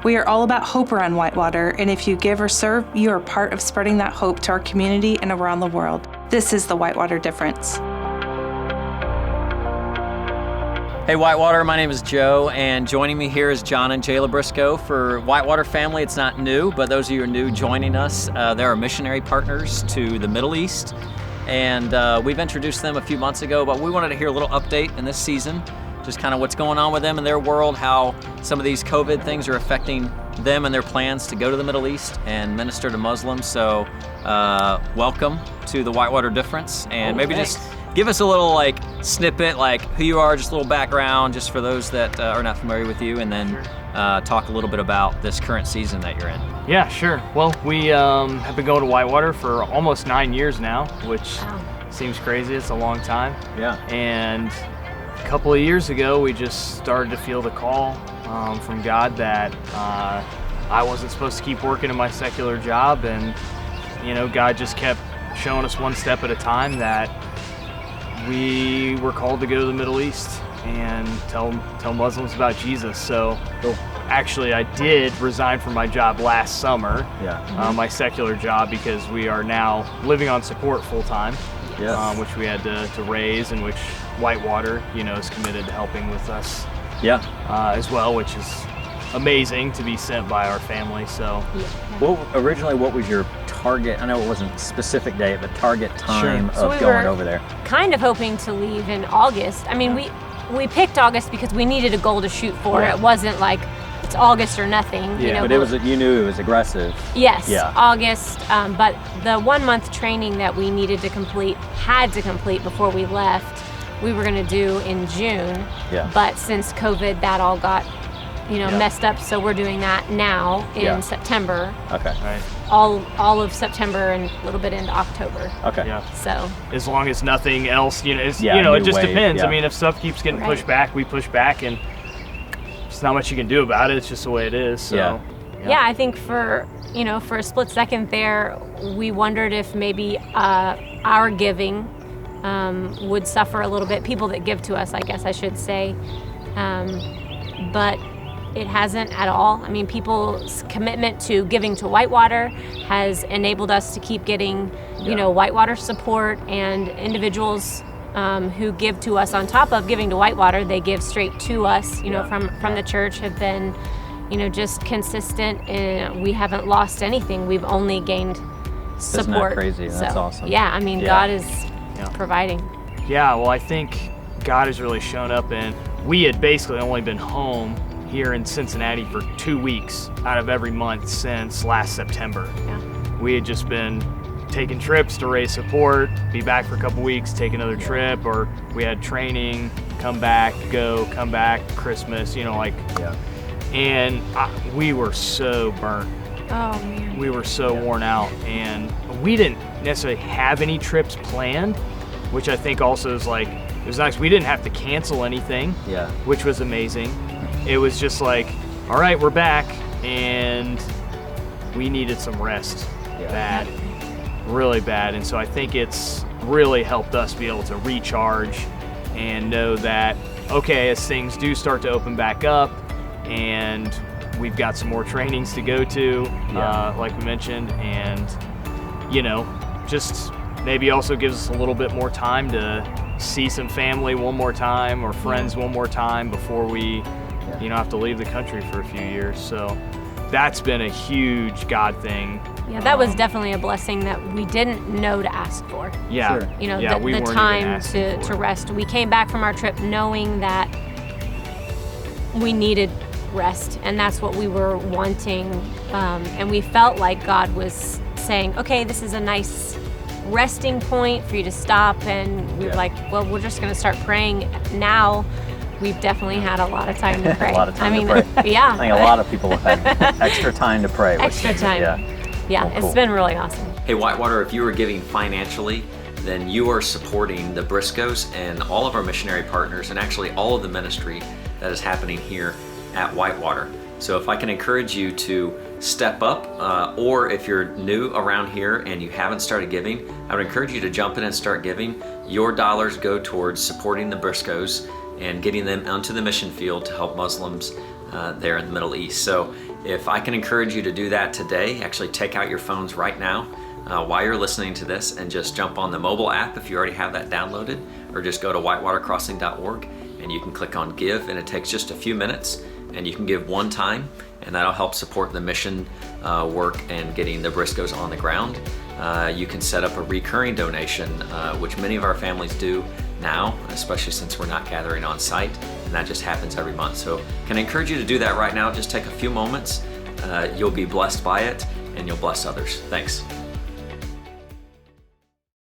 We are all about hope around Whitewater, and if you give or serve, you are part of spreading that hope to our community and around the world. This is the Whitewater difference. Hey Whitewater, my name is Joe, and joining me here is John and Jayla Briscoe. For Whitewater family, it's not new, but those of you who are new joining us, they're our missionary partners to the Middle East, and we've introduced them a few months ago, but we wanted to hear a little update in this season, just kind of what's going on with them in their world, how some of these COVID things are affecting them and their plans to go to the Middle East and minister to Muslims. So welcome to the Whitewater difference, and maybe thanks. just give us a little snippet, who you are, just a little background, just for those that are not familiar with you, and then talk a little bit about this current season that you're in. Yeah, sure. Well, we have been going to Whitewater for almost 9 years now, which seems crazy. It's a long time. Yeah. And a couple of years ago, we just started to feel the call from God that I wasn't supposed to keep working in my secular job, and God just kept showing us one step at a time that we were called to go to the Middle East and tell Muslims about Jesus. So actually I did resign from my job last summer, my secular job, because we are now living on support full time, which we had to raise, and which Whitewater, is committed to helping with us as well, which is amazing to be sent by our family. So Originally, what was your target? I know it wasn't a specific date, but target time of going over there. Kind of hoping to leave in August. I mean, we picked August because we needed a goal to shoot for. It wasn't like it's August or nothing. But it was, you knew it was aggressive. Yes, August. But the 1 month training that we needed to complete, had to complete before we left, we were going to do in June. But since COVID, that all got messed up, so we're doing that now in September. Okay. Right. All of September and a little bit into October. Okay. Yeah. So as long as nothing else, it just wave, depends. I mean, if stuff keeps getting pushed back, we push back, and there's not much you can do about it. It's just the way it is. So. Yeah, I think for a split second there, we wondered if maybe our giving would suffer a little bit. People that give to us, I guess I should say, but it hasn't at all. I mean, people's commitment to giving to Whitewater has enabled us to keep getting, Whitewater support, and individuals who give to us on top of giving to Whitewater, they give straight to us, from the church, have been, just consistent, and we haven't lost anything. We've only gained support. Isn't that crazy? That's awesome. Yeah, I mean, God is providing. Yeah, well, I think God has really shown up, and we had basically only been home here in Cincinnati for 2 weeks out of every month since last September. We had just been taking trips to raise support, be back for a couple weeks, take another trip, or we had training, come back, go, come back, Christmas, and we were so burnt. Oh man. We were so worn out, and we didn't necessarily have any trips planned, which I think also is it was nice. We didn't have to cancel anything, which was amazing. It was just all right, we're back, and we needed some rest, bad, really bad. And so I think it's really helped us be able to recharge and know that, okay, as things do start to open back up, and we've got some more trainings to go to, like we mentioned, and, just maybe also gives us a little bit more time to see some family one more time, or friends one more time, before we have to leave the country for a few years. So that's been a huge God thing. Yeah, that was definitely a blessing that we didn't know to ask for. Yeah. Sure. We the weren't time even to rest. We came back from our trip knowing that we needed rest, and that's what we were wanting. And we felt like God was saying, okay, this is a nice resting point for you to stop. And we were like, well, we're just going to start praying now. We've definitely had a lot of time to pray. A lot of time to pray. Yeah. I think a lot of people have had extra time to pray. Extra time. Yeah, Well, cool. It's been really awesome. Hey Whitewater, if you are giving financially, then you are supporting the Briscoes and all of our missionary partners, and actually all of the ministry that is happening here at Whitewater. So if I can encourage you to step up, or if you're new around here and you haven't started giving, I would encourage you to jump in and start giving. Your dollars go towards supporting the Briscoes and getting them onto the mission field to help Muslims there in the Middle East. So If I can encourage you to do that today, actually take out your phones right now while you're listening to this and just jump on the mobile app if you already have that downloaded, or just go to whitewatercrossing.org and you can click on Give, and it takes just a few minutes, and you can give one time, and that'll help support the mission work and getting the Briscoes on the ground. You can set up a recurring donation, which many of our families do now, especially since we're not gathering on site, and that just happens every month. So can I encourage you to do that right now? Just take a few moments. You'll be blessed by it, and you'll bless others. Thanks.